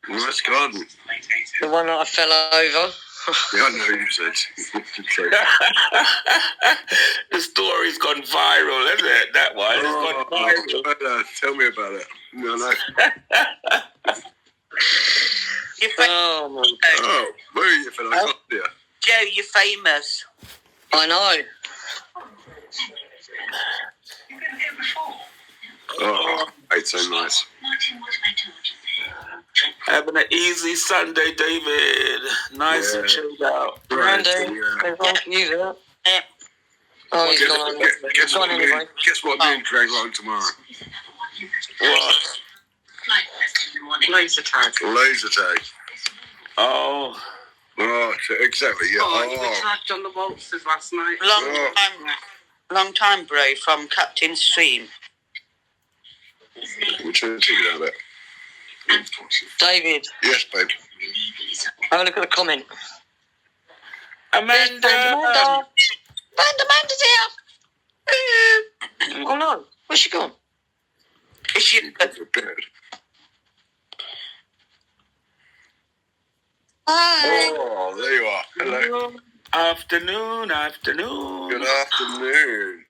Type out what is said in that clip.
Nice garden. The one that I fell over. Yeah, I know you said. The story's gone viral, isn't it? That one. It's gone viral. Tell me about it. No. Where are you, Phil? I got you. Joe, you're famous. I know. Oh, it's so nice. Having an easy Sunday, David. Nice and chilled out. Randy, Yeah. Oh, he's gone. Guess what? Anyway. Guess what? Me and Greg are on tomorrow. What? Laser tag. Laser tag. Oh, Exactly. Yeah. You were tagged on the waltzes last night. Long time, bro, from Captain Stream. We'll check it out a bit. David, Yes, babe. have a look at the comment. Amanda. Amanda's here. Oh no, where's she gone? Is she? Hi. Oh, there you are. Hello. Afternoon. Good afternoon.